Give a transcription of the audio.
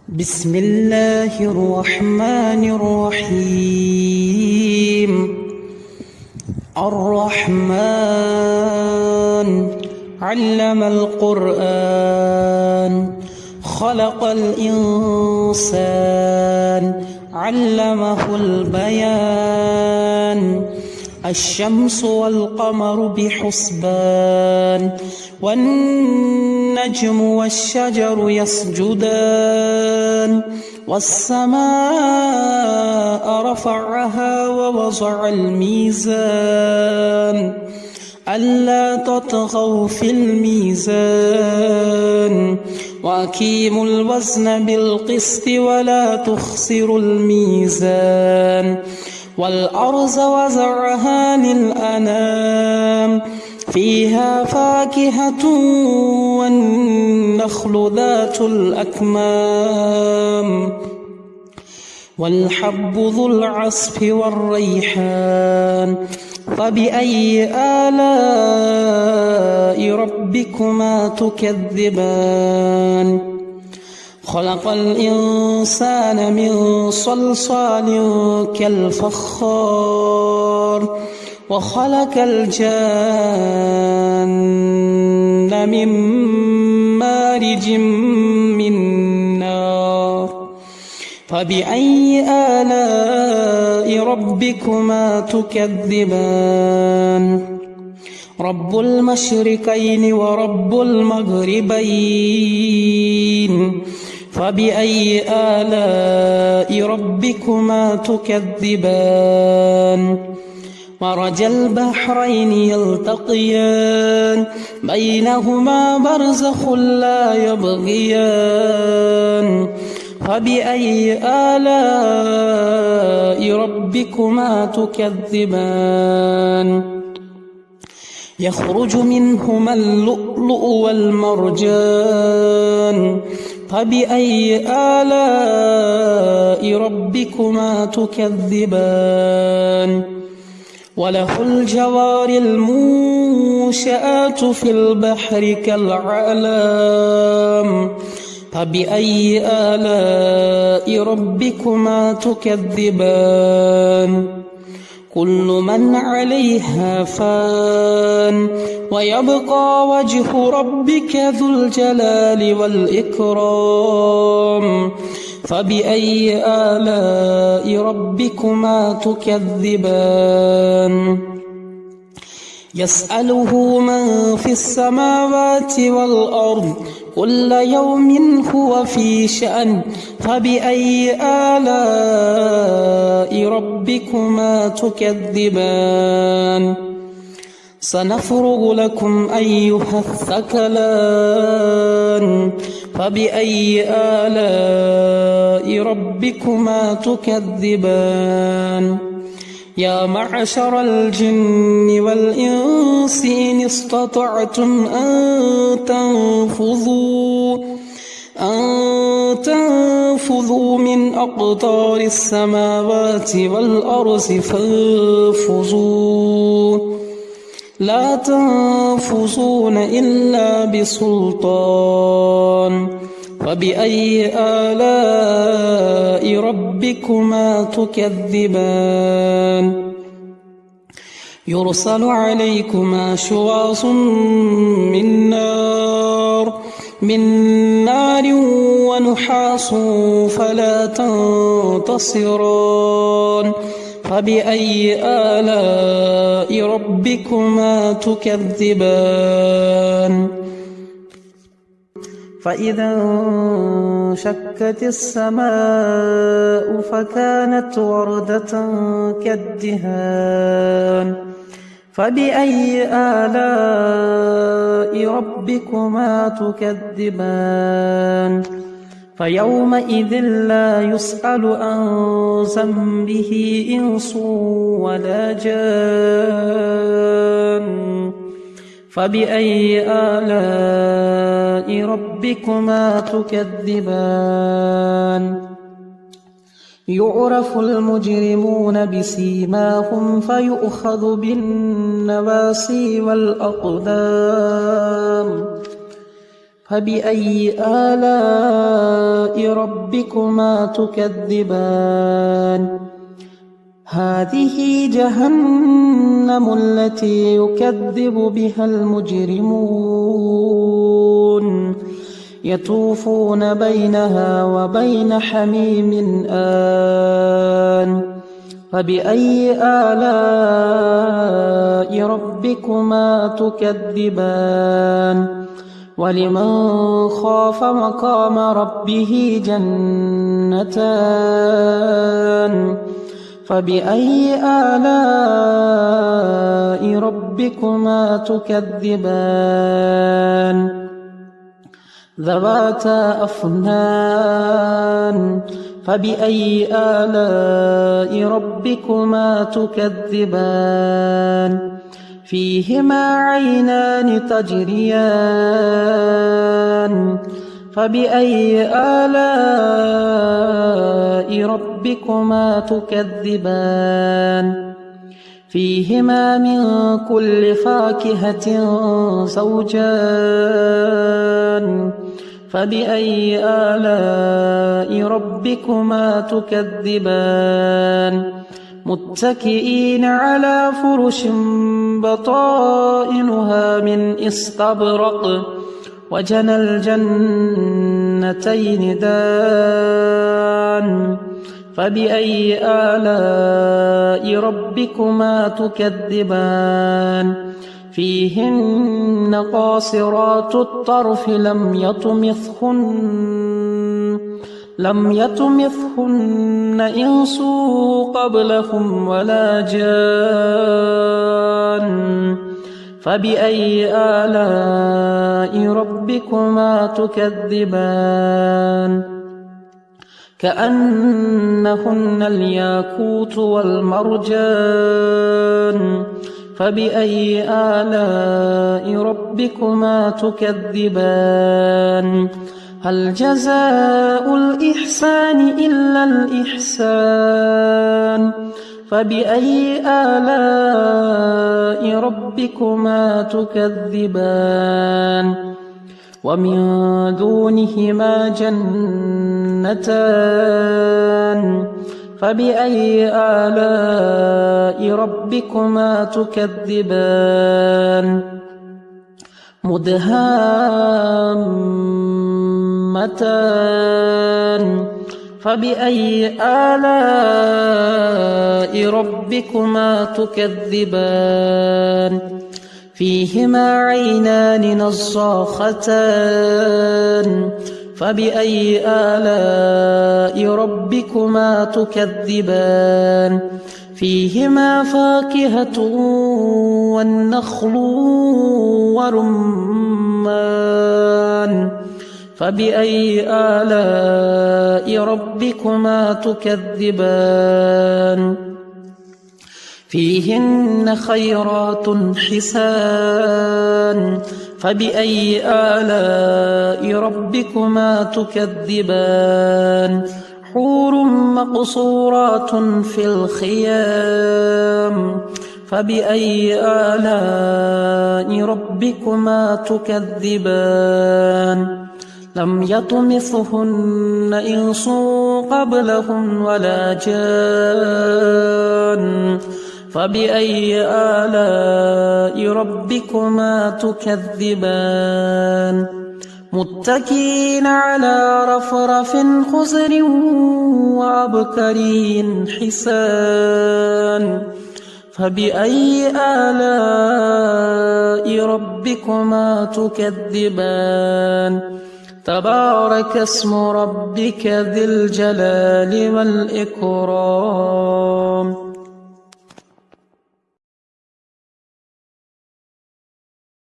بسم الله الرحمن الرحيم. الرحمن علم القرآن، خلق الإنسان، علمه البيان. الشمس والقمر بحسبان، والنجم والشجر يسجدان. والسماء رفعها ووضع الميزان، ألا تطغوا في الميزان، وأقيموا الوزن بالقسط ولا تخسروا الميزان. والأرض وزرعها للأنام، فيها فاكهة والنخل ذات الأكمام، والحب ذو العصف والريحان. فبأي آلاء ربكما تكذبان؟ خلق الإنسان من صلصال كالفخار، وخلق الجان من مارج من نار. فبأي آلاء ربكما تكذبان؟ رب المشرقين ورب المغربين، فبأي آلاء ربكما تكذبان؟ مرج البحرين يلتقيان، بينهما برزخ لا يبغيان. فبأي آلاء ربكما تكذبان؟ يخرج منهما اللؤلؤ والمرجان، فبأي آلاء ربكما تكذبان؟ وله الجوار المنشآت في البحر كالأعلام، فبأي آلاء ربكما تكذبان؟ كل من عليها فان، ويبقى وجه ربك ذو الجلال والإكرام. فبأي آلاء ربكما تكذبان؟ يسأله من في السماوات والأرض، كل يوم هو في شأن. فبأي آلاء ربكما تكذبان؟ سنفرغ لكم أيها الثقلان. فبأي آلاء ربكما تكذبان؟ يا معشر الجن والإنس إن استطعتم أن تنفذوا من أقطار السماوات والأرض فانفذوا، لا تنفذون إلا بسلطان. فبأي آلاء ربكما تكذبان؟ يرسل عليكما شواظ من نار ونحاس فلا تنتصران. فبأي آلاء ربكما تكذبان؟ فإذا انشقت السماء فكانت وردة كالدهان. فبأي آلاء ربكما تكذبان؟ فيومئذ لا يسأل عن ذنبه إنس ولا جان. فبأي آلاء ربكما تكذبان؟ يعرف المجرمون بسيماهم فيؤخذ بالنواصي والأقدام. فبأي آلاء ربكما تكذبان هذه جهنم التي يكذب بها المجرمون يطوفون بينها وبين حميم آن فبأي آلاء ربكما تكذبان ولمن خاف مقام ربه جنتان فبأي آلاء ربكما تكذبان ذواتا أفنان فبأي آلاء ربكما تكذبان فيهما عينان تجريان فبأي آلاء ربكما تكذبان فيهما من كل فاكهة زوجان فبأي آلاء ربكما تكذبان متكئين على فرش بطائنها من استبرق وجنى الجنتين دان فبأي آلاء ربكما تكذبان فيهن قاصرات الطرف لم يطمثهن إنس قبلهم ولا جان فبأي آلاء ربكما تكذبان كأنهن الياقوت والمرجان فبأي آلاء ربكما تكذبان هل جزاء الإحسان إلا الإحسان فبأي آلاء ربكما تكذبان ومن دونهما جنتان فبأي آلاء ربكما تكذبان مدهامتان فبأي آلاء ربكما تكذبان فيهما عينان نضاختان فبأي آلاء ربكما تكذبان فيهما فاكهة والنخل ورمان فبأي آلاء ربكما تكذبان فيهن خيرات حسان فبأي آلاء ربكما تكذبان حور مقصورات في الخيام فبأي آلاء ربكما تكذبان لم يطمثهن إنس قبلهم ولا جان فبأي آلاء ربكما تكذبان متكئين على رفرف خضر وعبقري حسان فبأي آلاء ربكما تكذبان تبارك اسم ربك ذي الجلال والإكرام